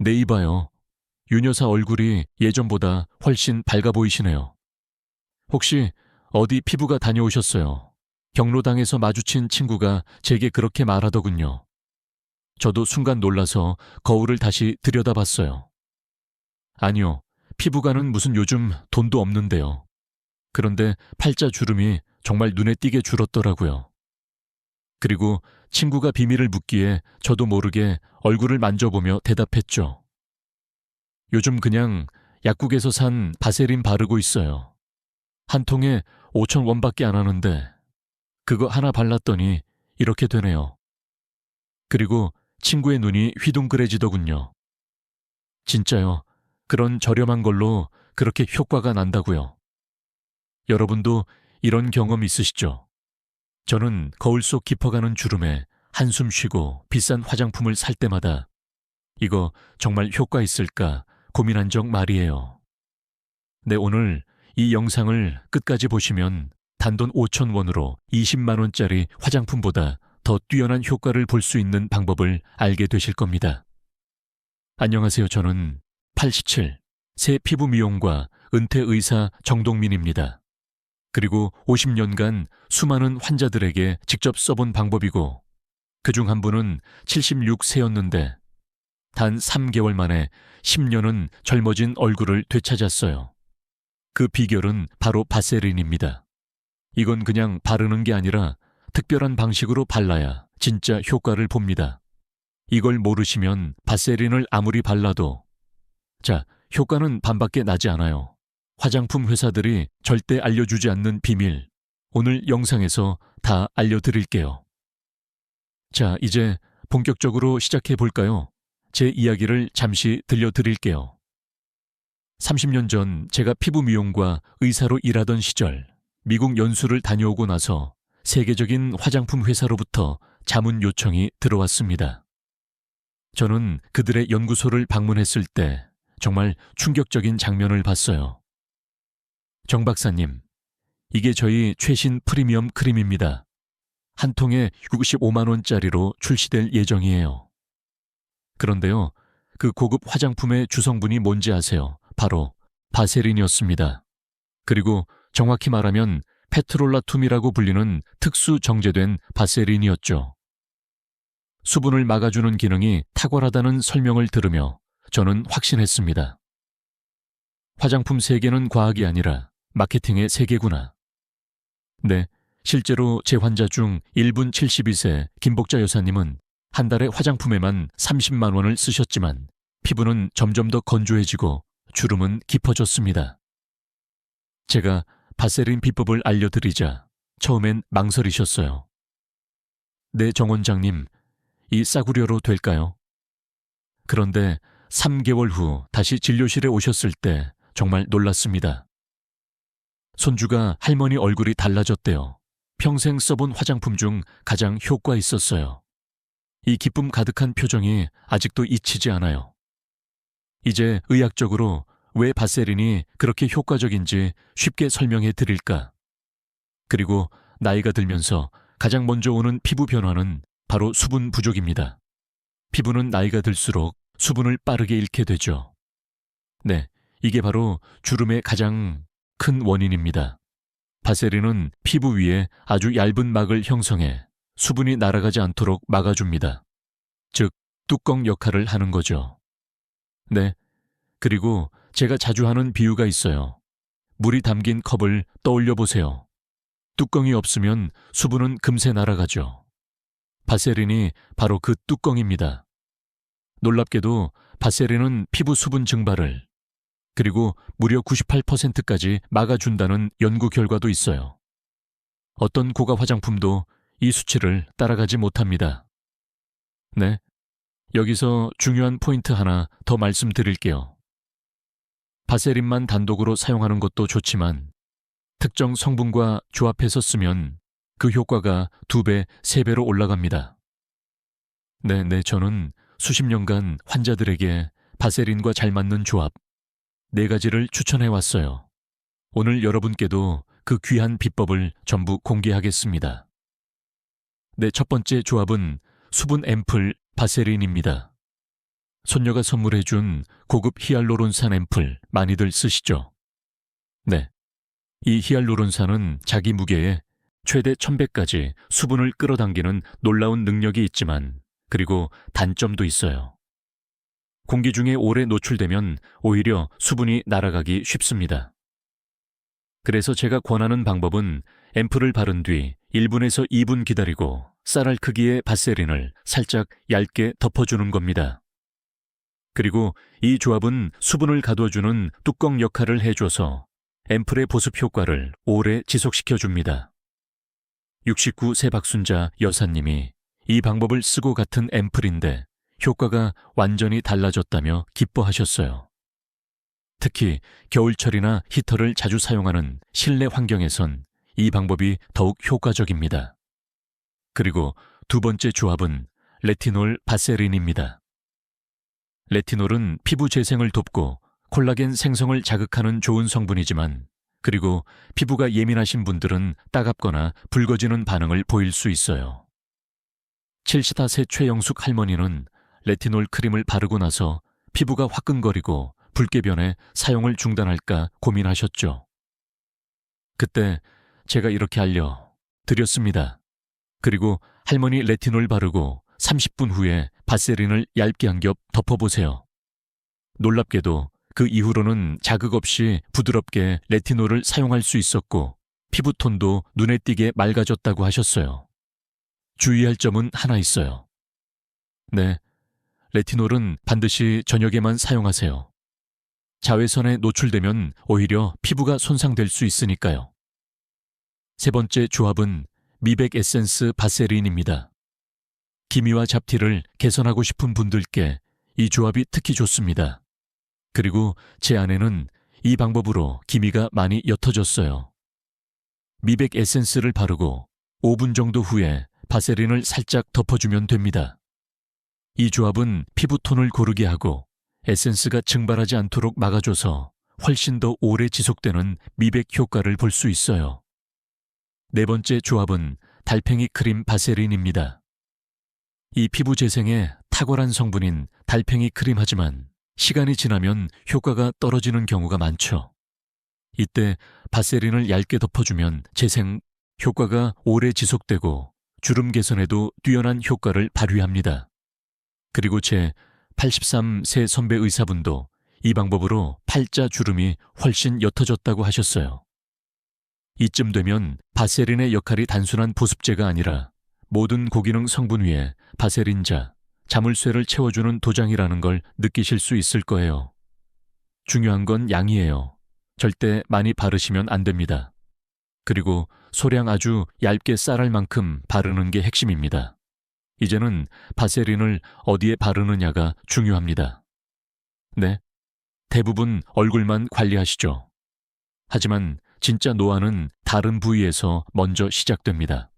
네, 이봐요. 윤 여사 얼굴이 예전보다 훨씬 밝아 보이시네요. 혹시 어디 피부가 다녀오셨어요? 경로당에서 마주친 친구가 제게 그렇게 말하더군요. 저도 순간 놀라서 거울을 다시 들여다봤어요. 아니요, 피부과는 무슨 요즘 돈도 없는데요. 그런데 팔자 주름이 정말 눈에 띄게 줄었더라고요. 그리고 친구가 비밀을 묻기에 저도 모르게 얼굴을 만져보며 대답했죠. 요즘 그냥 약국에서 산 바세린 바르고 있어요. 한 통에 5,000원밖에 안 하는데 그거 하나 발랐더니 이렇게 되네요. 그리고 친구의 눈이 휘둥그레지더군요. 진짜요. 그런 저렴한 걸로 그렇게 효과가 난다고요. 여러분도 이런 경험 있으시죠? 저는 거울 속 깊어가는 주름에 한숨 쉬고 비싼 화장품을 살 때마다 이거 정말 효과 있을까 고민한 적 말이에요. 네, 오늘 이 영상을 끝까지 보시면 단돈 5,000원으로 20만 원짜리 화장품보다 더 뛰어난 효과를 볼 수 있는 방법을 알게 되실 겁니다. 안녕하세요. 저는 87, 새 피부 미용과 은퇴 의사 정동민입니다. 그리고 50년간 수많은 환자들에게 직접 써본 방법이고 그중 한 분은 76세였는데 단 3개월 만에 10년은 젊어진 얼굴을 되찾았어요. 그 비결은 바로 바세린입니다. 이건 그냥 바르는 게 아니라 특별한 방식으로 발라야 진짜 효과를 봅니다. 이걸 모르시면 바세린을 아무리 발라도 효과는 반밖에 나지 않아요. 화장품 회사들이 절대 알려주지 않는 비밀, 오늘 영상에서 다 알려드릴게요. 자, 이제 본격적으로 시작해 볼까요? 제 이야기를 잠시 들려드릴게요. 30년 전 제가 피부 미용과 의사로 일하던 시절 미국 연수를 다녀오고 나서 세계적인 화장품 회사로부터 자문 요청이 들어왔습니다. 저는 그들의 연구소를 방문했을 때 정말 충격적인 장면을 봤어요. 정 박사님, 이게 저희 최신 프리미엄 크림입니다. 한 통에 65만 원짜리로 출시될 예정이에요. 그런데요, 그 고급 화장품의 주성분이 뭔지 아세요? 바로 바세린이었습니다. 그리고 정확히 말하면 페트롤라툼이라고 불리는 특수 정제된 바세린이었죠. 수분을 막아주는 기능이 탁월하다는 설명을 들으며 저는 확신했습니다. 화장품 세계는 과학이 아니라 마케팅의 세계구나. 네, 실제로 제 환자 중 1분 72세 김복자 여사님은 한 달에 화장품에만 30만 원을 쓰셨지만 피부는 점점 더 건조해지고 주름은 깊어졌습니다. 제가 바세린 비법을 알려드리자 처음엔 망설이셨어요. 네, 정 원장님, 이 싸구려로 될까요? 그런데 3개월 후 다시 진료실에 오셨을 때 정말 놀랐습니다. 손주가 할머니 얼굴이 달라졌대요. 평생 써본 화장품 중 가장 효과 있었어요. 이 기쁨 가득한 표정이 아직도 잊히지 않아요. 이제 의학적으로 왜 바세린이 그렇게 효과적인지 쉽게 설명해 드릴까? 그리고 나이가 들면서 가장 먼저 오는 피부 변화는 바로 수분 부족입니다. 피부는 나이가 들수록 수분을 빠르게 잃게 되죠. 네, 이게 바로 주름의 가장 큰 원인입니다. 바세린은 피부 위에 아주 얇은 막을 형성해 수분이 날아가지 않도록 막아줍니다. 즉, 뚜껑 역할을 하는 거죠. 네, 그리고 제가 자주 하는 비유가 있어요. 물이 담긴 컵을 떠올려 보세요. 뚜껑이 없으면 수분은 금세 날아가죠. 바세린이 바로 그 뚜껑입니다. 놀랍게도 바세린은 피부 수분 증발을 그리고 무려 98%까지 막아준다는 연구 결과도 있어요. 어떤 고가 화장품도 이 수치를 따라가지 못합니다. 네, 여기서 중요한 포인트 하나 더 말씀드릴게요. 바세린만 단독으로 사용하는 것도 좋지만 특정 성분과 조합해서 쓰면 그 효과가 2배, 3배로 올라갑니다. 네, 저는 수십 년간 환자들에게 바세린과 잘 맞는 조합 4가지를 추천해왔어요. 오늘 여러분께도 그 귀한 비법을 전부 공개하겠습니다. 네, 첫 번째 조합은 수분 앰플 바세린입니다. 손녀가 선물해준 고급 히알루론산 앰플 많이들 쓰시죠? 네. 이 히알루론산은 자기 무게에 최대 1000배까지 수분을 끌어당기는 놀라운 능력이 있지만, 그리고 단점도 있어요. 공기 중에 오래 노출되면 오히려 수분이 날아가기 쉽습니다. 그래서 제가 권하는 방법은 앰플을 바른 뒤 1분에서 2분 기다리고 쌀알 크기의 바세린을 살짝 얇게 덮어주는 겁니다. 그리고 이 조합은 수분을 가둬주는 뚜껑 역할을 해줘서 앰플의 보습 효과를 오래 지속시켜줍니다. 69세 박순자 여사님이 이 방법을 쓰고 같은 앰플인데 효과가 완전히 달라졌다며 기뻐하셨어요. 특히 겨울철이나 히터를 자주 사용하는 실내 환경에선 이 방법이 더욱 효과적입니다. 그리고 두 번째 조합은 레티놀 바세린입니다. 레티놀은 피부 재생을 돕고 콜라겐 생성을 자극하는 좋은 성분이지만, 그리고 피부가 예민하신 분들은 따갑거나 붉어지는 반응을 보일 수 있어요. 70세 최영숙 할머니는 레티놀 크림을 바르고 나서 피부가 화끈거리고 붉게 변해 사용을 중단할까 고민하셨죠. 그때 제가 이렇게 알려드렸습니다. 그리고 할머니 레티놀 바르고 30분 후에 바세린을 얇게 한 겹 덮어보세요. 놀랍게도 그 이후로는 자극 없이 부드럽게 레티놀을 사용할 수 있었고 피부톤도 눈에 띄게 맑아졌다고 하셨어요. 주의할 점은 하나 있어요. 네, 레티놀은 반드시 저녁에만 사용하세요. 자외선에 노출되면 오히려 피부가 손상될 수 있으니까요. 세 번째 조합은 미백 에센스 바세린입니다. 기미와 잡티를 개선하고 싶은 분들께 이 조합이 특히 좋습니다. 그리고 제 아내는 이 방법으로 기미가 많이 옅어졌어요. 미백 에센스를 바르고 5분 정도 후에 바세린을 살짝 덮어주면 됩니다. 이 조합은 피부톤을 고르게 하고 에센스가 증발하지 않도록 막아줘서 훨씬 더 오래 지속되는 미백 효과를 볼 수 있어요. 네 번째 조합은 달팽이 크림 바세린입니다. 이 피부 재생에 탁월한 성분인 달팽이 크림 하지만 시간이 지나면 효과가 떨어지는 경우가 많죠. 이때 바세린을 얇게 덮어주면 재생 효과가 오래 지속되고 주름 개선에도 뛰어난 효과를 발휘합니다. 그리고 제 83세 선배 의사분도 이 방법으로 팔자 주름이 훨씬 옅어졌다고 하셨어요. 이쯤 되면 바세린의 역할이 단순한 보습제가 아니라 모든 고기능 성분 위에 바세린자, 자물쇠를 채워주는 도장이라는 걸 느끼실 수 있을 거예요. 중요한 건 양이에요. 절대 많이 바르시면 안 됩니다. 그리고 소량 아주 얇게 쌀알 만큼 바르는 게 핵심입니다. 이제는 바세린을 어디에 바르느냐가 중요합니다. 네, 대부분 얼굴만 관리하시죠. 하지만 진짜 노화는 다른 부위에서 먼저 시작됩니다.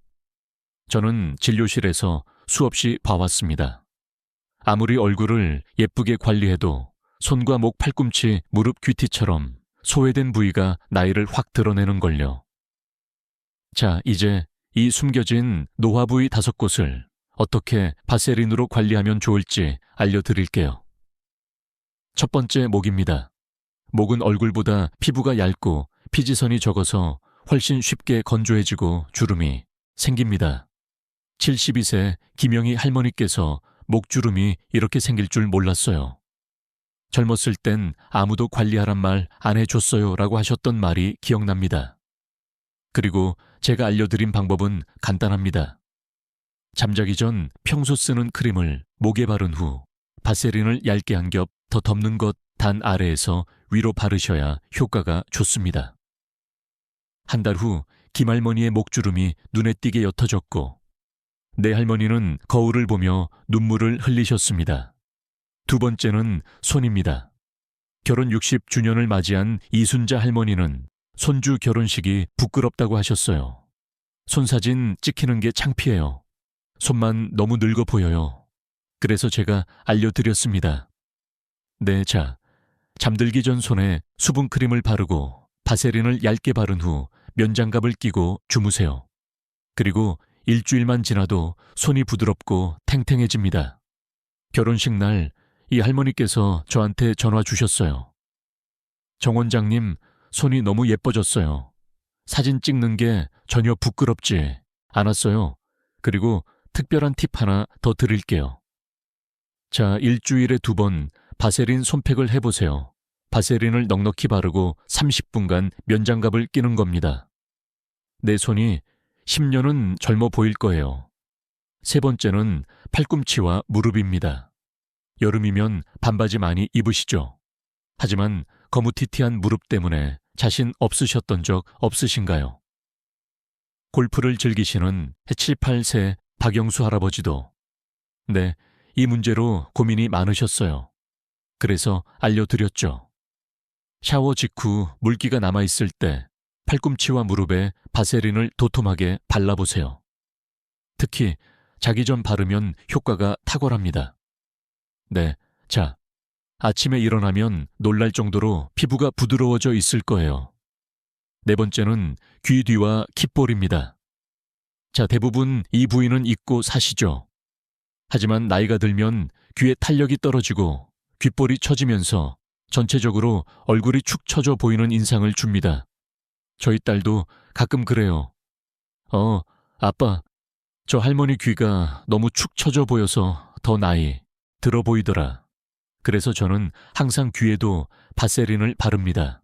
저는 진료실에서 수없이 봐왔습니다. 아무리 얼굴을 예쁘게 관리해도 손과 목, 팔꿈치, 무릎, 귀티처럼 소외된 부위가 나이를 확 드러내는걸요. 자, 이제 이 숨겨진 노화 부위 5곳을 어떻게 바세린으로 관리하면 좋을지 알려드릴게요. 첫 번째, 목입니다. 목은 얼굴보다 피부가 얇고 피지선이 적어서 훨씬 쉽게 건조해지고 주름이 생깁니다. 72세 김영희 할머니께서 목주름이 이렇게 생길 줄 몰랐어요. 젊었을 땐 아무도 관리하란 말 안 해줬어요 라고 하셨던 말이 기억납니다. 그리고 제가 알려드린 방법은 간단합니다. 잠자기 전 평소 쓰는 크림을 목에 바른 후 바세린을 얇게 한 겹 더 덮는 것 단 아래에서 위로 바르셔야 효과가 좋습니다. 한 달 후 김할머니의 목주름이 눈에 띄게 옅어졌고 내 할머니는 거울을 보며 눈물을 흘리셨습니다. 두 번째는 손입니다. 결혼 60주년을 맞이한 이순자 할머니는 손주 결혼식이 부끄럽다고 하셨어요. 손사진 찍히는 게 창피해요. 손만 너무 늙어 보여요. 그래서 제가 알려드렸습니다. 네, 자, 잠들기 전 손에 수분크림을 바르고 바세린을 얇게 바른 후 면장갑을 끼고 주무세요. 그리고 일주일만 지나도 손이 부드럽고 탱탱해집니다. 결혼식 날 이 할머니께서 저한테 전화 주셨어요. 정 원장님, 손이 너무 예뻐졌어요. 사진 찍는 게 전혀 부끄럽지 않았어요. 그리고 특별한 팁 하나 더 드릴게요. 자, 일주일에 2번 바세린 손팩을 해보세요. 바세린을 넉넉히 바르고 30분간 면장갑을 끼는 겁니다. 내 손이 10년은 젊어 보일 거예요. 3번째는 팔꿈치와 무릎입니다. 여름이면 반바지 많이 입으시죠? 하지만 거무튀튀한 무릎 때문에 자신 없으셨던 적 없으신가요? 골프를 즐기시는 7, 8세 박영수 할아버지도 네, 이 문제로 고민이 많으셨어요. 그래서 알려드렸죠. 샤워 직후 물기가 남아있을 때 팔꿈치와 무릎에 바세린을 도톰하게 발라보세요. 특히 자기 전 바르면 효과가 탁월합니다. 네, 자, 아침에 일어나면 놀랄 정도로 피부가 부드러워져 있을 거예요. 4번째는 귀 뒤와 귓볼입니다. 자, 대부분 이 부위는 잊고 사시죠. 하지만 나이가 들면 귀에 탄력이 떨어지고 귓볼이 처지면서 전체적으로 얼굴이 축 처져 보이는 인상을 줍니다. 저희 딸도 가끔 그래요. 아빠, 저 할머니 귀가 너무 축 처져 보여서 더 나이 들어 보이더라. 그래서 저는 항상 귀에도 바세린을 바릅니다.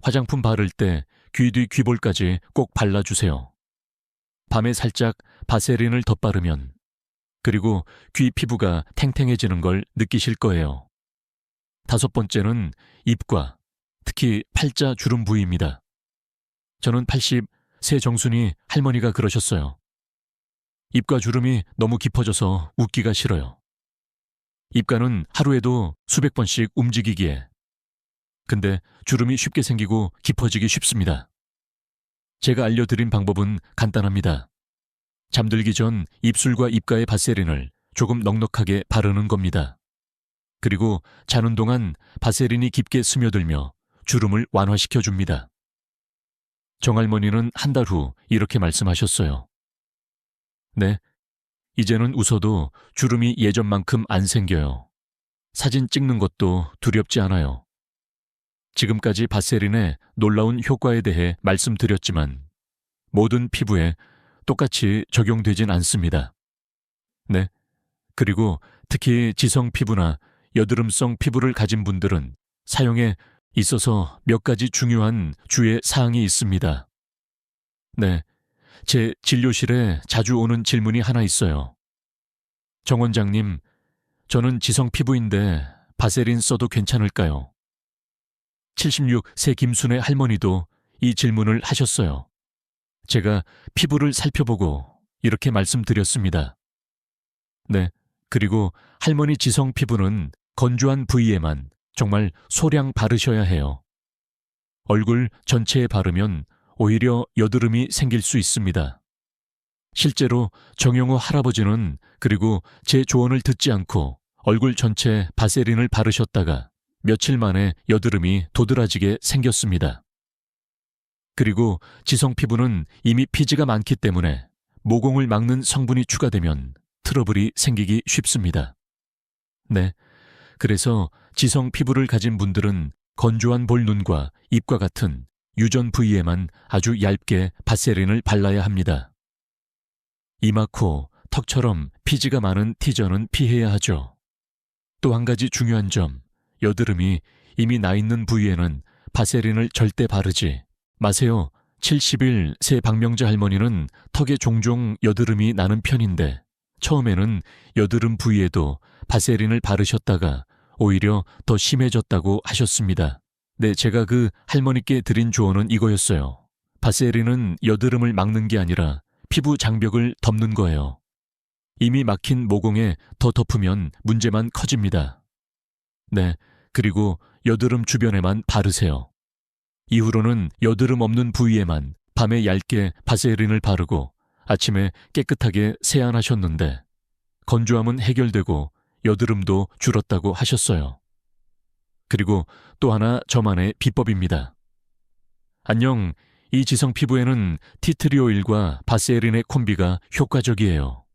화장품 바를 때 귀 뒤 귀볼까지 꼭 발라주세요. 밤에 살짝 바세린을 덧바르면 그리고 귀 피부가 탱탱해지는 걸 느끼실 거예요. 5번째는 입과 특히 팔자 주름 부위입니다. 저는 80세 정순이 할머니가 그러셨어요. 입과 주름이 너무 깊어져서 웃기가 싫어요. 입가는 하루에도 수백 번씩 움직이기에. 근데 주름이 쉽게 생기고 깊어지기 쉽습니다. 제가 알려드린 방법은 간단합니다. 잠들기 전 입술과 입가의 바세린을 조금 넉넉하게 바르는 겁니다. 그리고 자는 동안 바세린이 깊게 스며들며 주름을 완화시켜줍니다. 정할머니는 한 달 후 이렇게 말씀하셨어요. 네, 이제는 웃어도 주름이 예전만큼 안 생겨요. 사진 찍는 것도 두렵지 않아요. 지금까지 바세린의 놀라운 효과에 대해 말씀드렸지만 모든 피부에 똑같이 적용되진 않습니다. 네, 그리고 특히 지성 피부나 여드름성 피부를 가진 분들은 사용에 있어서 몇 가지 중요한 주의 사항이 있습니다. 네, 제 진료실에 자주 오는 질문이 하나 있어요. 정 원장님, 저는 지성 피부인데 바세린 써도 괜찮을까요? 76세 김순애 할머니도 이 질문을 하셨어요. 제가 피부를 살펴보고 이렇게 말씀드렸습니다. 네, 그리고 할머니 지성 피부는 건조한 부위에만 정말 소량 바르셔야 해요. 얼굴 전체에 바르면 오히려 여드름이 생길 수 있습니다. 실제로 정용호 할아버지는 그리고 제 조언을 듣지 않고 얼굴 전체에 바세린을 바르셨다가 며칠 만에 여드름이 도드라지게 생겼습니다. 그리고 지성 피부는 이미 피지가 많기 때문에 모공을 막는 성분이 추가되면 트러블이 생기기 쉽습니다. 네, 그래서 지성 피부를 가진 분들은 건조한 볼 눈과 입과 같은 유전 부위에만 아주 얇게 바세린을 발라야 합니다. 이마, 코, 턱처럼 피지가 많은 T존은 피해야 하죠. 또 한 가지 중요한 점, 여드름이 이미 나 있는 부위에는 바세린을 절대 바르지 마세요. 71세 박명자 할머니는 턱에 종종 여드름이 나는 편인데 처음에는 여드름 부위에도 바세린을 바르셨다가 오히려 더 심해졌다고 하셨습니다. 네, 제가 그 할머니께 드린 조언은 이거였어요. 바세린은 여드름을 막는 게 아니라 피부 장벽을 덮는 거예요. 이미 막힌 모공에 더 덮으면 문제만 커집니다. 네, 그리고 여드름 주변에만 바르세요. 이후로는 여드름 없는 부위에만 밤에 얇게 바세린을 바르고 아침에 깨끗하게 세안하셨는데 건조함은 해결되고 여드름도 줄었다고 하셨어요. 그리고 또 하나 저만의 비법입니다. 안녕, 이 지성 피부에는 티트리 오일과 바세린의 콤비가 효과적이에요.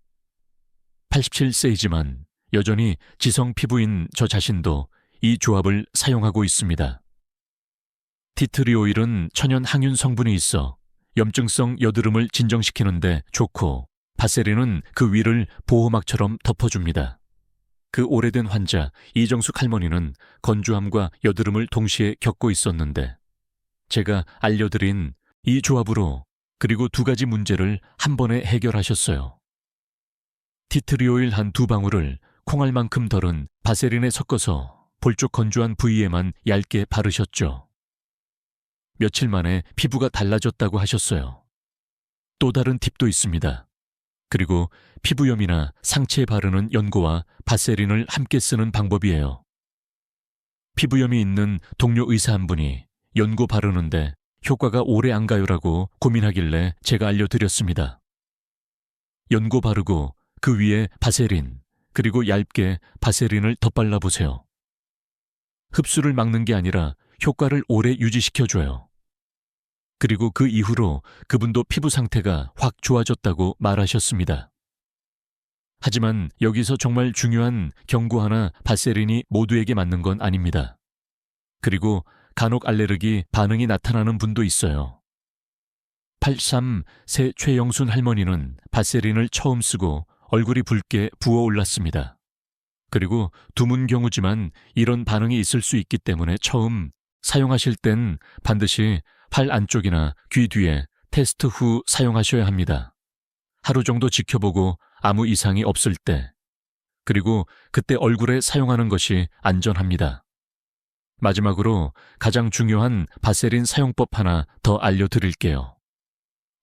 87세이지만 여전히 지성 피부인 저 자신도 이 조합을 사용하고 있습니다. 티트리 오일은 천연 항균 성분이 있어 염증성 여드름을 진정시키는데 좋고, 바세린은 그 위를 보호막처럼 덮어줍니다. 그 오래된 환자 이정숙 할머니는 건조함과 여드름을 동시에 겪고 있었는데, 제가 알려드린 이 조합으로 그리고 2가지 문제를 한 번에 해결하셨어요. 티트리 오일 한 2방울을 콩알만큼 덜은 바세린에 섞어서 볼쪽 건조한 부위에만 얇게 바르셨죠. 며칠 만에 피부가 달라졌다고 하셨어요. 또 다른 팁도 있습니다. 그리고 피부염이나 상체에 바르는 연고와 바세린을 함께 쓰는 방법이에요. 피부염이 있는 동료 의사 한 분이 연고 바르는데 효과가 오래 안 가요라고 고민하길래 제가 알려드렸습니다. 연고 바르고 그 위에 바세린, 그리고 얇게 바세린을 덧발라보세요. 흡수를 막는 게 아니라 효과를 오래 유지시켜줘요. 그리고 그 이후로 그분도 피부 상태가 확 좋아졌다고 말하셨습니다. 하지만 여기서 정말 중요한 경고 하나, 바세린이 모두에게 맞는 건 아닙니다. 그리고 간혹 알레르기 반응이 나타나는 분도 있어요. 83세 최영순 할머니는 바세린을 처음 쓰고 얼굴이 붉게 부어올랐습니다. 그리고 드문 경우지만 이런 반응이 있을 수 있기 때문에 처음 사용하실 땐 반드시 팔 안쪽이나 귀 뒤에 테스트 후 사용하셔야 합니다. 하루 정도 지켜보고 아무 이상이 없을 때, 그리고 그때 얼굴에 사용하는 것이 안전합니다. 마지막으로 가장 중요한 바세린 사용법 하나 더 알려드릴게요.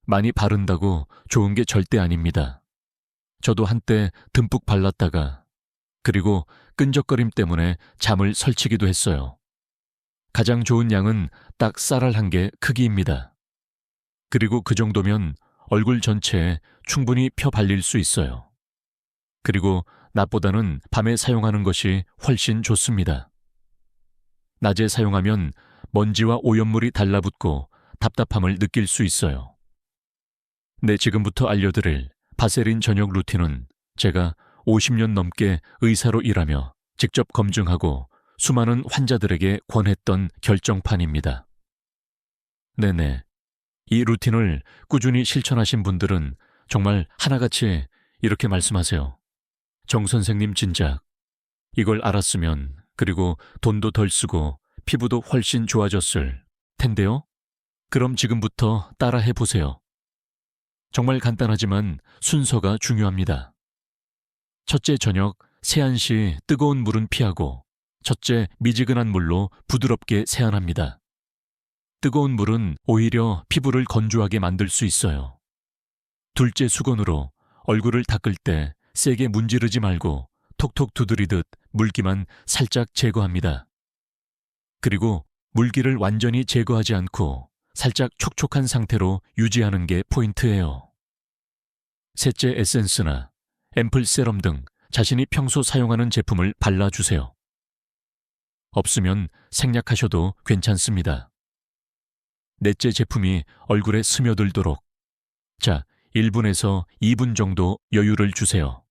많이 바른다고 좋은 게 절대 아닙니다. 저도 한때 듬뿍 발랐다가 그리고 끈적거림 때문에 잠을 설치기도 했어요. 가장 좋은 양은 딱 쌀알 1개 크기입니다. 그리고 그 정도면 얼굴 전체에 충분히 펴 발릴 수 있어요. 그리고 낮보다는 밤에 사용하는 것이 훨씬 좋습니다. 낮에 사용하면 먼지와 오염물이 달라붙고 답답함을 느낄 수 있어요. 네, 지금부터 알려드릴 바세린 저녁 루틴은 제가 50년 넘게 의사로 일하며 직접 검증하고 수많은 환자들에게 권했던 결정판입니다. 네네. 이 루틴을 꾸준히 실천하신 분들은 정말 하나같이 이렇게 말씀하세요. 정 선생님 진작 이걸 알았으면, 그리고 돈도 덜 쓰고 피부도 훨씬 좋아졌을 텐데요? 그럼 지금부터 따라해 보세요. 정말 간단하지만 순서가 중요합니다. 첫째, 저녁 세안 시 뜨거운 물은 피하고 첫째, 미지근한 물로 부드럽게 세안합니다. 뜨거운 물은 오히려 피부를 건조하게 만들 수 있어요. 둘째, 수건으로 얼굴을 닦을 때 세게 문지르지 말고 톡톡 두드리듯 물기만 살짝 제거합니다. 그리고 물기를 완전히 제거하지 않고 살짝 촉촉한 상태로 유지하는 게 포인트예요. 셋째, 에센스나 앰플 세럼 등 자신이 평소 사용하는 제품을 발라주세요. 없으면 생략하셔도 괜찮습니다. 넷째, 제품이 얼굴에 스며들도록 1분에서 2분 정도 여유를 주세요.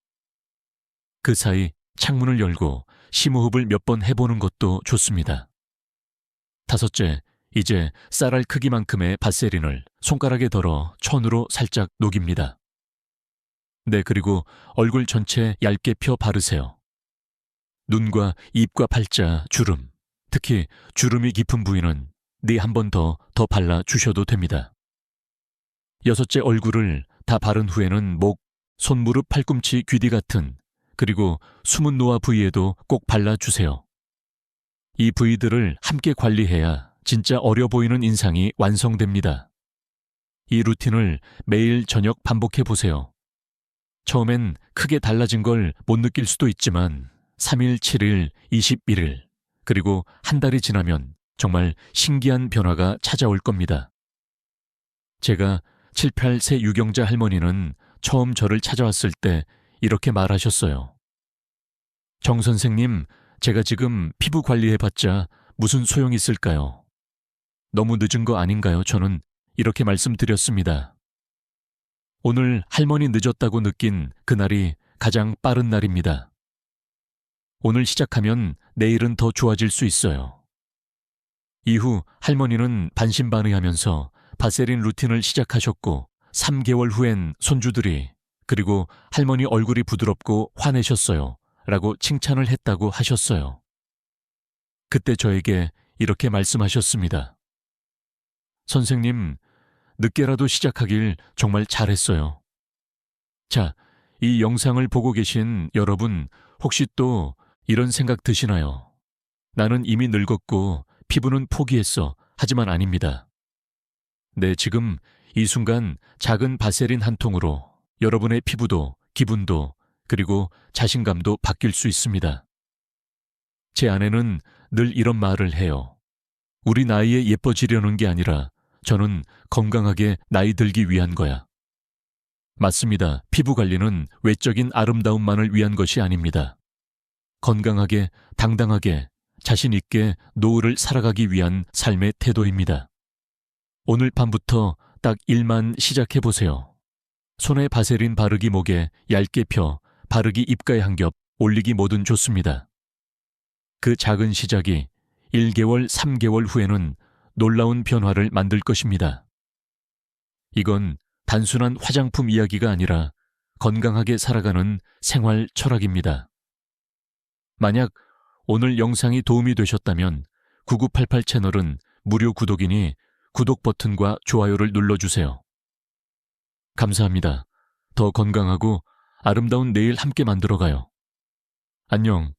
그 사이 창문을 열고 심호흡을 몇 번 해보는 것도 좋습니다. 다섯째, 이제 쌀알 크기만큼의 바세린을 손가락에 덜어 천으로 살짝 녹입니다. 네, 그리고 얼굴 전체 얇게 펴 바르세요. 눈과 입과 팔자, 주름, 특히 주름이 깊은 부위는 한 번 더 발라주셔도 됩니다. 여섯째, 얼굴을 다 바른 후에는 목, 손, 무릎, 팔꿈치, 귀뒤 같은, 그리고 숨은 노화 부위에도 꼭 발라주세요. 이 부위들을 함께 관리해야 진짜 어려 보이는 인상이 완성됩니다. 이 루틴을 매일 저녁 반복해 보세요. 처음엔 크게 달라진 걸 못 느낄 수도 있지만 3일, 7일, 21일, 그리고 한 달이 지나면 정말 신기한 변화가 찾아올 겁니다. 제가 7, 8세 유경자 할머니는 처음 저를 찾아왔을 때 이렇게 말하셨어요. 정 선생님, 제가 지금 피부 관리해봤자 무슨 소용이 있을까요? 너무 늦은 거 아닌가요? 저는 이렇게 말씀드렸습니다. 오늘 할머니 늦었다고 느낀 그날이 가장 빠른 날입니다. 오늘 시작하면 내일은 더 좋아질 수 있어요. 이후 할머니는 반신반의하면서 바세린 루틴을 시작하셨고 3개월 후엔 손주들이 그리고 할머니 얼굴이 부드럽고 화내셨어요 라고 칭찬을 했다고 하셨어요. 그때 저에게 이렇게 말씀하셨습니다. 선생님, 늦게라도 시작하길 정말 잘했어요. 자, 이 영상을 보고 계신 여러분 혹시 또 이런 생각 드시나요? 나는 이미 늙었고 피부는 포기했어. 하지만 아닙니다. 네, 지금 이 순간 작은 바세린 한 통으로 여러분의 피부도 기분도 그리고 자신감도 바뀔 수 있습니다. 제 아내는 늘 이런 말을 해요. 우리 나이에 예뻐지려는 게 아니라 저는 건강하게 나이 들기 위한 거야. 맞습니다. 피부 관리는 외적인 아름다움만을 위한 것이 아닙니다. 건강하게, 당당하게, 자신 있게 노후를 살아가기 위한 삶의 태도입니다. 오늘 밤부터 딱 1만 시작해보세요. 손에 바세린 바르기 목에 얇게 펴 바르기 입가에 한 겹 올리기 뭐든 좋습니다. 그 작은 시작이 1개월, 3개월 후에는 놀라운 변화를 만들 것입니다. 이건 단순한 화장품 이야기가 아니라 건강하게 살아가는 생활 철학입니다. 만약 오늘 영상이 도움이 되셨다면 9988 채널은 무료 구독이니 구독 버튼과 좋아요를 눌러주세요. 감사합니다. 더 건강하고 아름다운 내일 함께 만들어가요. 안녕.